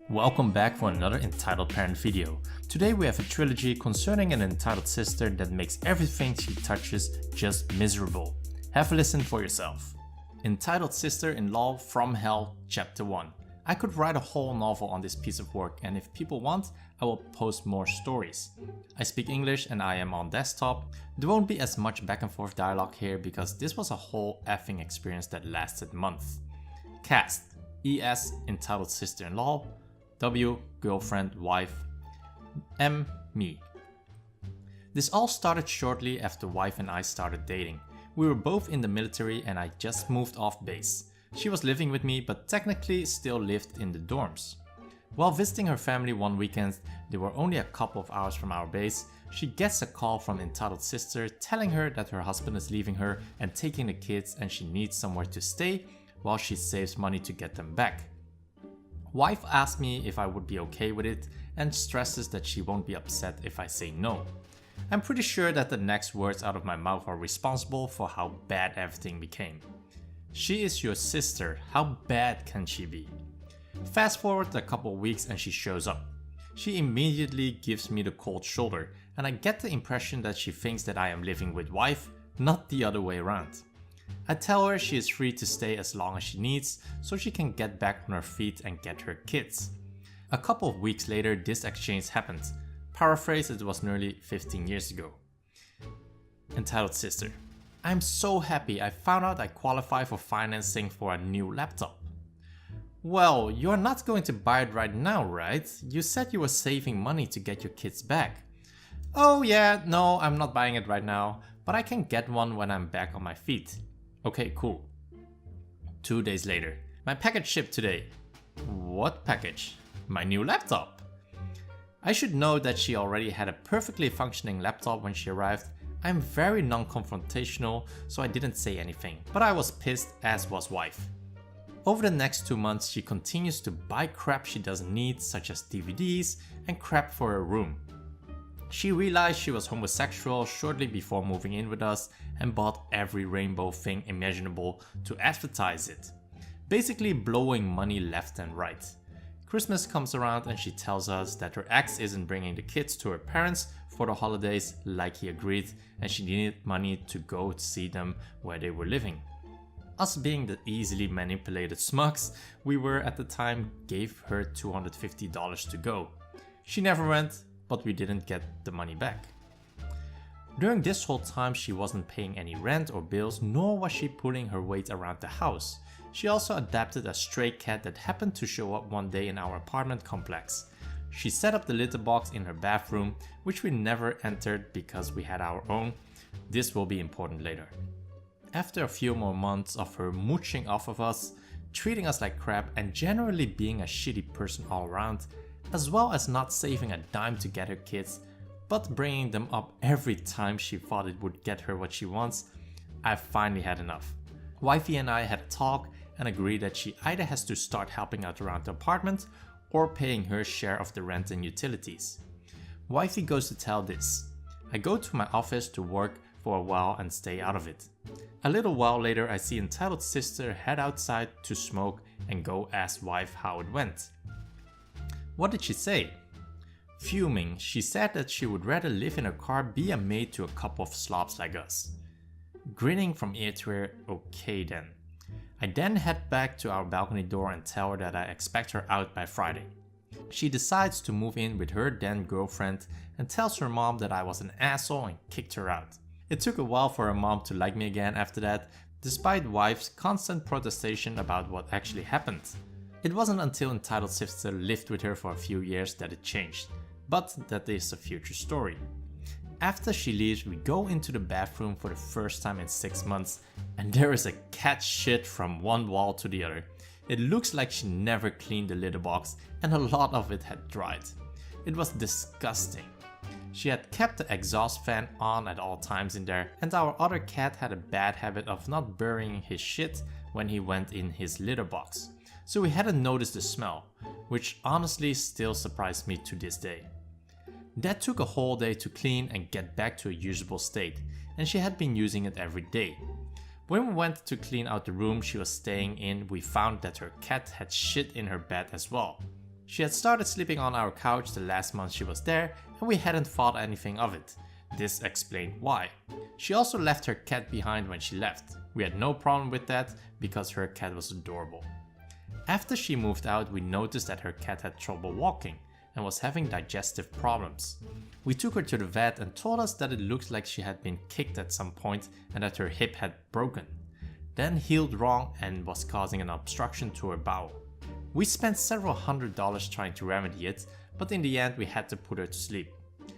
Welcome back for another Entitled Parent video. Today we have a trilogy concerning an entitled sister that makes everything she touches just miserable. Have a listen for yourself. Entitled Sister-in-Law from Hell Chapter 1. I could write a whole novel on this piece of work, and if people want, I will post more stories. I speak English and I am on desktop. There won't be as much back and forth dialogue here because this was a whole effing experience that lasted months. Cast: E.S. Entitled Sister-in-Law, W. Girlfriend, wife, M. Me. This all started shortly after wife and I started dating. We were both in the military and I just moved off base. She was living with me but technically still lived in the dorms. While visiting her family one weekend, they were only a couple of hours from our base, she gets a call from entitled sister telling her that her husband is leaving her and taking the kids and she needs somewhere to stay while she saves money to get them back. Wife asks me if I would be okay with it and stresses that she won't be upset if I say no. I'm pretty sure that the next words out of my mouth are responsible for how bad everything became. She is your sister, how bad can she be? Fast forward a couple weeks and she shows up. She immediately gives me the cold shoulder and I get the impression that she thinks that I am living with wife, not the other way around. I tell her she is free to stay as long as she needs so she can get back on her feet and get her kids. A couple of weeks later this exchange happened. Paraphrase, it was nearly 15 years ago. Entitled sister: I'm so happy I found out I qualify for financing for a new laptop. Well, you're not going to buy it right now, right? You said you were saving money to get your kids back. Oh yeah, no, I'm not buying it right now, but I can get one when I'm back on my feet. Okay, cool. 2 days later, my package shipped today. What package? My new laptop. I should know that she already had a perfectly functioning laptop when she arrived. I'm very non-confrontational, so I didn't say anything, but I was pissed, as was wife. Over the next 2 months, she continues to buy crap she doesn't need, such as DVDs and crap for her room. She realized she was homosexual shortly before moving in with us and bought every rainbow thing imaginable to advertise it. Basically blowing money left and right. Christmas comes around and she tells us that her ex isn't bringing the kids to her parents for the holidays like he agreed and she needed money to go see them where they were living. Us being the easily manipulated smugs we were at the time gave her $250 to go. She never went, but we didn't get the money back. During this whole time she wasn't paying any rent or bills, nor was she pulling her weight around the house. She also adopted a stray cat that happened to show up one day in our apartment complex. She set up the litter box in her bathroom, which we never entered because we had our own. This will be important later. After a few more months of her mooching off of us, treating us like crap and generally being a shitty person all around, as well as not saving a dime to get her kids, but bringing them up every time she thought it would get her what she wants, I finally had enough. Wifey and I had a talk and agreed that she either has to start helping out around the apartment or paying her share of the rent and utilities. Wifey goes to tell this. I go to my office to work for a while and stay out of it. A little while later I see entitled sister head outside to smoke and go ask wife how it went. What did she say? Fuming, she said that she would rather live in her car be a maid to a couple of slobs like us. Grinning from ear to ear, okay then. I then head back to our balcony door and tell her that I expect her out by Friday. She decides to move in with her then girlfriend and tells her mom that I was an asshole and kicked her out. It took a while for her mom to like me again after that, despite wife's constant protestation about what actually happened. It wasn't until entitled sister lived with her for a few years that it changed, but that is a future story. After she leaves, we go into the bathroom for the first time in 6 months and there is a cat shit from one wall to the other. It looks like she never cleaned the litter box and a lot of it had dried. It was disgusting. She had kept the exhaust fan on at all times in there and our other cat had a bad habit of not burying his shit when he went in his litter box. So we hadn't noticed the smell, which honestly still surprised me to this day. That took a whole day to clean and get back to a usable state, and she had been using it every day. When we went to clean out the room she was staying in, we found that her cat had shit in her bed as well. She had started sleeping on our couch the last month she was there, and we hadn't thought anything of it. This explained why. She also left her cat behind when she left. We had no problem with that because her cat was adorable. After she moved out, we noticed that her cat had trouble walking and was having digestive problems. We took her to the vet and told us that it looked like she had been kicked at some point and that her hip had broken, then healed wrong and was causing an obstruction to her bowel. We spent several $100s trying to remedy it, but in the end we had to put her to sleep.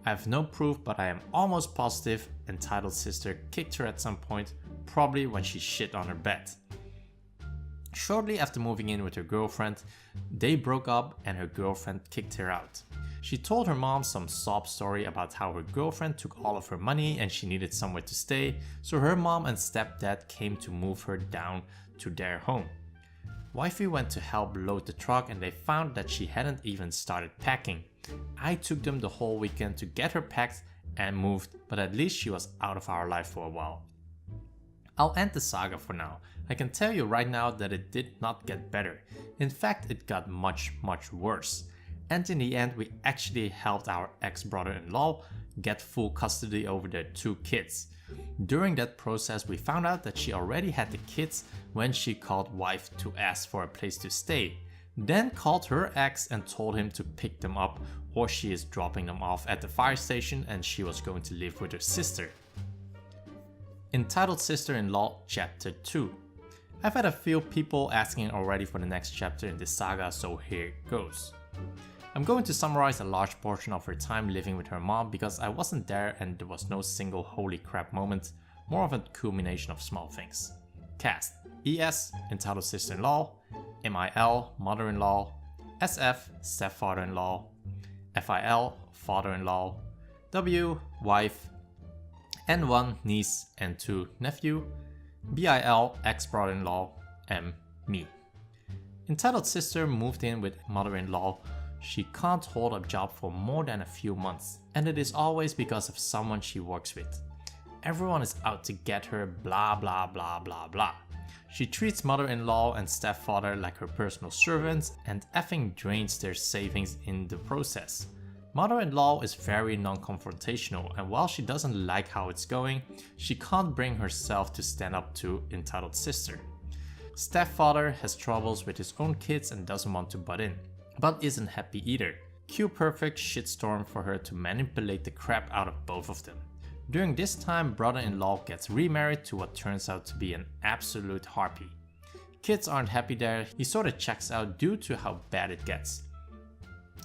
I have no proof, but I am almost positive Entitled Sister kicked her at some point, probably when she shit on her bed. Shortly after moving in with her girlfriend, they broke up and her girlfriend kicked her out. She told her mom some sob story about how her girlfriend took all of her money and she needed somewhere to stay, so her mom and stepdad came to move her down to their home. Wifey went to help load the truck and they found that she hadn't even started packing. I took them the whole weekend to get her packed and moved, but at least she was out of our life for a while. I'll end the saga for now. I can tell you right now that it did not get better. In fact, it got much worse. And in the end, we actually helped our ex-brother-in-law get full custody over their 2 kids. During that process, we found out that she already had the kids when she called wife to ask for a place to stay. Then called her ex and told him to pick them up or she is dropping them off at the fire station and she was going to live with her sister. Entitled Sister-in-Law Chapter 2. I've had a few people asking already for the next chapter in this saga, so here it goes. I'm going to summarize a large portion of her time living with her mom because I wasn't there and there was no single holy crap moment, more of a culmination of small things. Cast: ES, Entitled Sister-in-Law; MIL, Mother-in-Law; SF, Stepfather-in-Law; FIL, Father-in-Law; W, Wife; N1, Niece; N2, Nephew; BIL, Ex-brother-in-law; M, Me. Entitled Sister moved in with mother-in-law. She can't hold a job for more than a few months, and it is always because of someone she works with. Everyone is out to get her, blah blah blah blah blah. She treats mother-in-law and stepfather like her personal servants and effing drains their savings in the process. Mother-in-law is very non-confrontational, and while she doesn't like how it's going, she can't bring herself to stand up to Entitled Sister. Stepfather has troubles with his own kids and doesn't want to butt in, but isn't happy either. Cue perfect shitstorm for her to manipulate the crap out of both of them. During this time, brother-in-law gets remarried to what turns out to be an absolute harpy. Kids aren't happy there, he sorta checks out due to how bad it gets.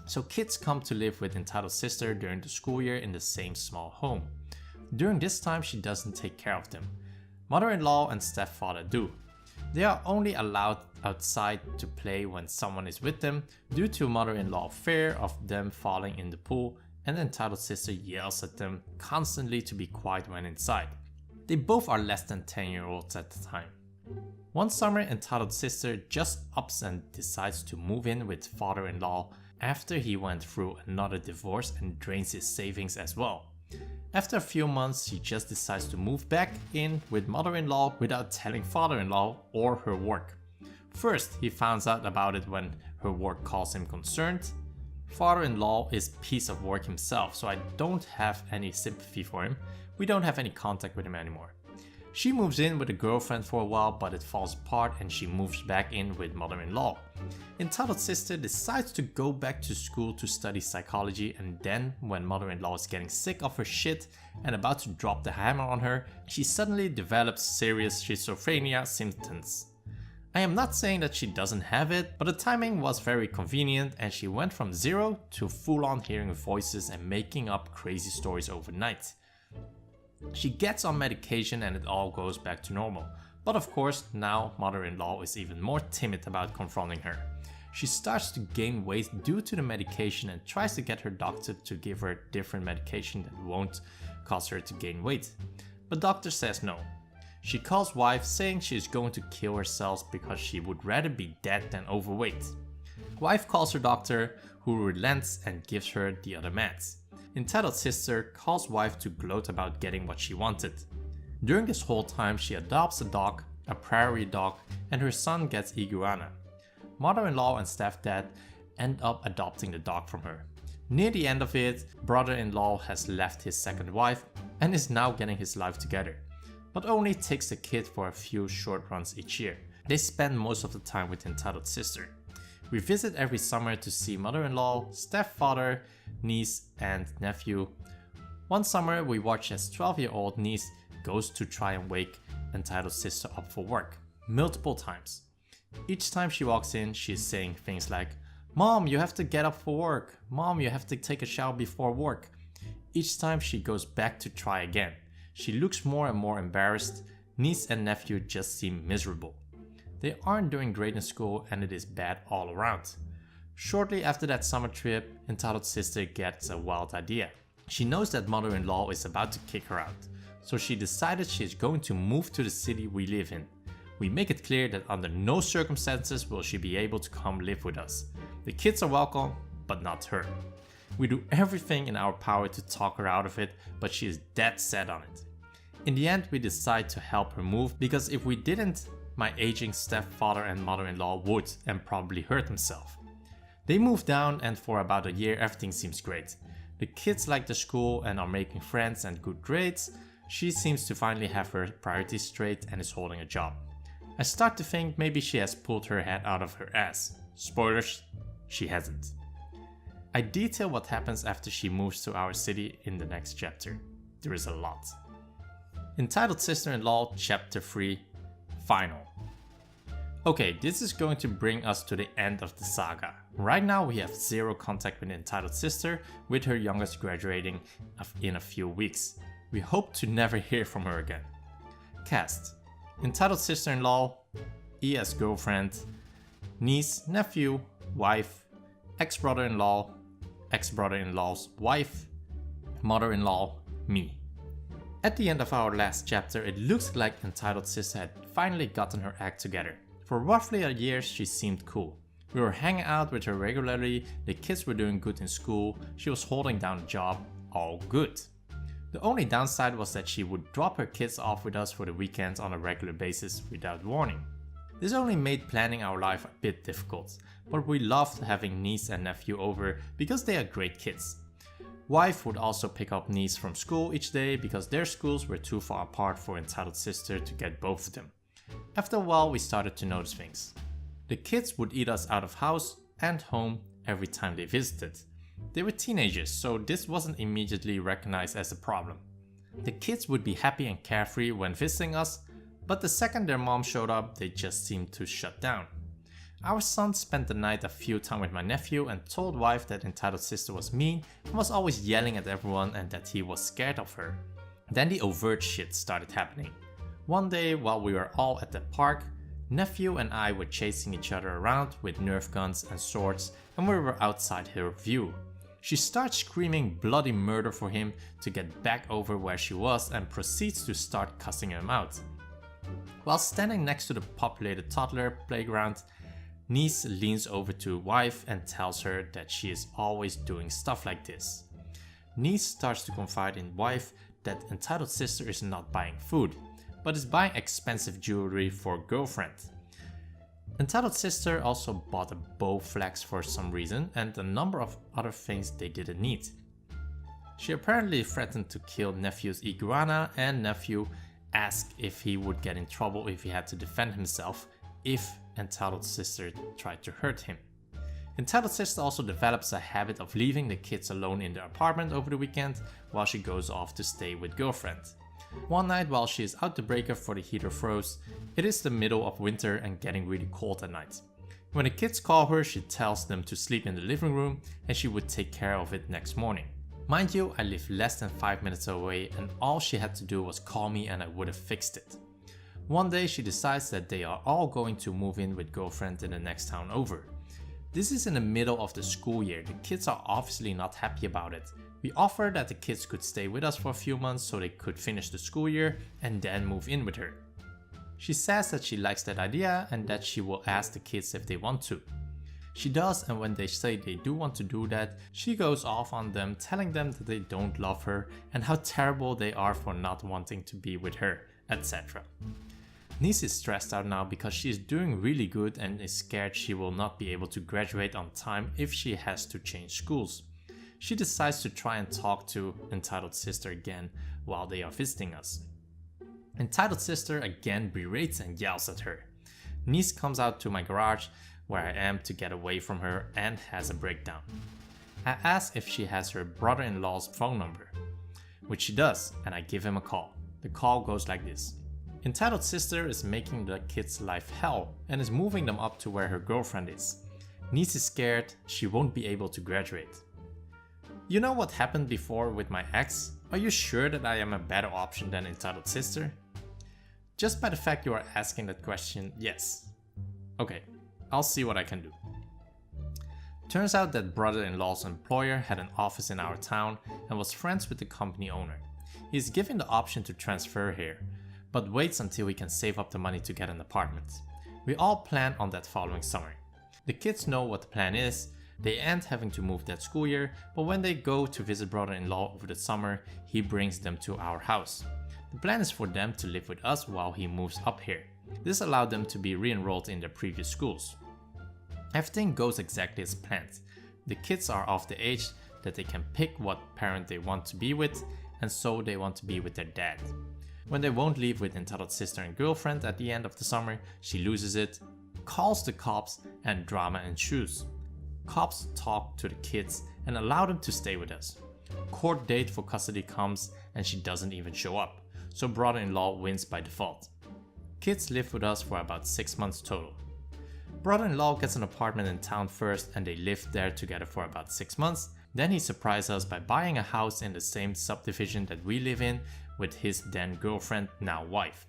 So kids come to live with Entitled Sister during the school year in the same small home. During this time she doesn't take care of them. Mother-in-law and stepfather do. They are only allowed outside to play when someone is with them due to mother-in-law fear of them falling in the pool, and Entitled Sister yells at them constantly to be quiet when inside. They both are less than 10-year-olds at the time. One summer, Entitled Sister just ups and decides to move in with father-in-law after he went through another divorce and drains his savings as well. After a few months, she just decides to move back in with mother-in-law without telling father-in-law or her work. First, he finds out about it when her work calls him concerned. Father-in-law is a piece of work himself, so I don't have any sympathy for him. We don't have any contact with him anymore. She moves in with a girlfriend for a while, but it falls apart and she moves back in with mother-in-law. Entitled Sister decides to go back to school to study psychology, and then when mother-in-law is getting sick of her shit and about to drop the hammer on her, she suddenly develops serious schizophrenia symptoms. I am not saying that she doesn't have it, but the timing was very convenient and she went from zero to full-on hearing voices and making up crazy stories overnight. She gets on medication and it all goes back to normal. But of course, now mother-in-law is even more timid about confronting her. She starts to gain weight due to the medication and tries to get her doctor to give her different medication that won't cause her to gain weight. But doctor says no. She calls wife saying she is going to kill herself because she would rather be dead than overweight. Wife calls her doctor, who relents and gives her the other meds. Entitled Sister calls wife to gloat about getting what she wanted. During this whole time, she adopts a dog, a prairie dog, and her son gets iguana. Mother-in-law and stepdad end up adopting the dog from her. Near the end of it, brother-in-law has left his second wife and is now getting his life together, but only takes the kid for a few short runs each year. They spend most of the time with entitled sister. We visit every summer to see mother-in-law, stepfather, niece and nephew. One summer we watch as 12-year-old niece goes to try and wake entitled sister up for work, multiple times. Each time she walks in, she's saying things like, "Mom, you have to get up for work. Mom, you have to take a shower before work." Each time she goes back to try again. She looks more and more embarrassed. Niece and nephew just seem miserable. They aren't doing great in school and it is bad all around. Shortly after that summer trip, entitled sister gets a wild idea. She knows that mother-in-law is about to kick her out, so she decided she is going to move to the city we live in. We make it clear that under no circumstances will she be able to come live with us. The kids are welcome, but not her. We do everything in our power to talk her out of it, but she is dead set on it. In the end, we decide to help her move because if we didn't, my aging stepfather and mother-in-law would and probably hurt himself. They move down and for about a year everything seems great. The kids like the school and are making friends and good grades. She seems to finally have her priorities straight and is holding a job. I start to think maybe she has pulled her head out of her ass. Spoilers, she hasn't. I detail what happens after she moves to our city in the next chapter. There is a lot. Entitled Sister-in-Law Chapter 3 Final. Okay, this is going to bring us to the end of the saga. Right now we have zero contact with entitled sister, with her youngest graduating in a few weeks. We hope to never hear from her again. Cast: entitled sister-in-law, E as girlfriend, niece, nephew, wife, ex-brother-in-law, ex-brother-in-law's wife, mother-in-law, me. At the end of our last chapter, it looks like entitled sister had finally gotten her act together. For roughly a year she seemed cool. We were hanging out with her regularly, the kids were doing good in school, she was holding down a job, all good. The only downside was that she would drop her kids off with us for the weekends on a regular basis without warning. This only made planning our life a bit difficult, but we loved having niece and nephew over because they are great kids. Wife would also pick up niece from school each day because their schools were too far apart for entitled sister to get both of them. After a while we started to notice things. The kids would eat us out of house and home every time they visited. They were teenagers, so this wasn't immediately recognized as a problem. The kids would be happy and carefree when visiting us, but the second their mom showed up, they just seemed to shut down. Our son spent the night a few times with my nephew and told wife that entitled sister was mean and was always yelling at everyone and that he was scared of her. Then the overt shit started happening. One day while we were all at the park, nephew and I were chasing each other around with Nerf guns and swords and we were outside her view. She starts screaming bloody murder for him to get back over where she was and proceeds to start cussing him out. While standing next to the populated toddler playground, niece leans over to wife and tells her that she is always doing stuff like this. Niece starts to confide in wife that entitled sister is not buying food, but is buying expensive jewelry for girlfriend. Entitled sister also bought a bow flags for some reason and a number of other things they didn't need. She apparently threatened to kill nephew's iguana and nephew asked if he would get in trouble if he had to defend himself if entitled sister tried to hurt him. Entitled sister also develops a habit of leaving the kids alone in their apartment over the weekend while she goes off to stay with girlfriend. One night while she is out the breaker for the heater froze, it is the middle of winter and getting really cold at night. When the kids call her, she tells them to sleep in the living room and she would take care of it next morning. Mind you, I live less than 5 minutes away and all she had to do was call me and I would have fixed it. One day she decides that they are all going to move in with girlfriend in the next town over. This is in the middle of the school year, the kids are obviously not happy about it. We offer that the kids could stay with us for a few months so they could finish the school year and then move in with her. She says that she likes that idea and that she will ask the kids if they want to. She does, and when they say they do want to do that, she goes off on them telling them that they don't love her and how terrible they are for not wanting to be with her, etc. Niece is stressed out now because she is doing really good and is scared she will not be able to graduate on time if she has to change schools. She decides to try and talk to Entitled Sister again while they are visiting us. Entitled Sister again berates and yells at her. Niece comes out to my garage where I am to get away from her and has a breakdown. I ask if she has her brother-in-law's phone number, which she does, and I give him a call. The call goes like this. Entitled Sister is making the kids' life hell and is moving them up to where her girlfriend is. Niece is scared she won't be able to graduate. You know what happened before with my ex? Are you sure that I am a better option than Entitled Sister? Just by the fact you are asking that question, yes. Okay, I'll see what I can do. Turns out that brother-in-law's employer had an office in our town and was friends with the company owner. He is given the option to transfer here, but waits until he can save up the money to get an apartment. We all plan on that following summer. The kids know what the plan is. They end having to move that school year, but when they go to visit brother-in-law over the summer, he brings them to our house. The plan is for them to live with us while he moves up here. This allowed them to be re-enrolled in their previous schools. Everything goes exactly as planned. The kids are of the age that they can pick what parent they want to be with, and so they want to be with their dad. When they won't leave with Entitled Sister and girlfriend at the end of the summer, she loses it, calls the cops, and drama ensues. Cops talk to the kids and allow them to stay with us. Court date for custody comes and she doesn't even show up, so brother-in-law wins by default. Kids live with us for about 6 months total. Brother-in-law gets an apartment in town first and they live there together for about 6 months. Then he surprises us by buying a house in the same subdivision that we live in with his then girlfriend, now wife.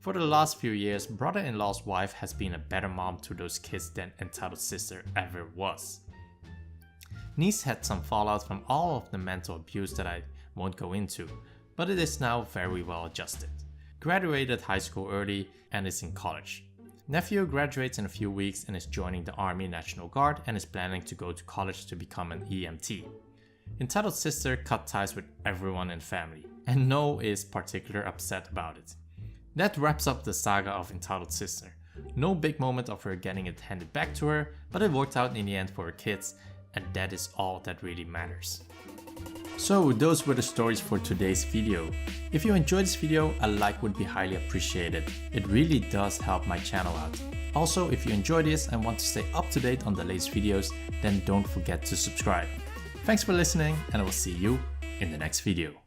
For the last few years, brother-in-law's wife has been a better mom to those kids than Entitled Sister ever was. Niece had some fallout from all of the mental abuse that I won't go into, but it is now very well adjusted. Graduated high school early and is in college. Nephew graduates in a few weeks and is joining the Army National Guard and is planning to go to college to become an EMT. Entitled Sister cut ties with everyone in the family, and no is particularly upset about it. That wraps up the saga of Entitled Sister. No big moment of her getting it handed back to her, but it worked out in the end for her kids, and that is all that really matters. So those were the stories for today's video. If you enjoyed this video, a like would be highly appreciated. It really does help my channel out. Also, if you enjoyed this and want to stay up to date on the latest videos, then don't forget to subscribe. Thanks for listening, and I will see you in the next video.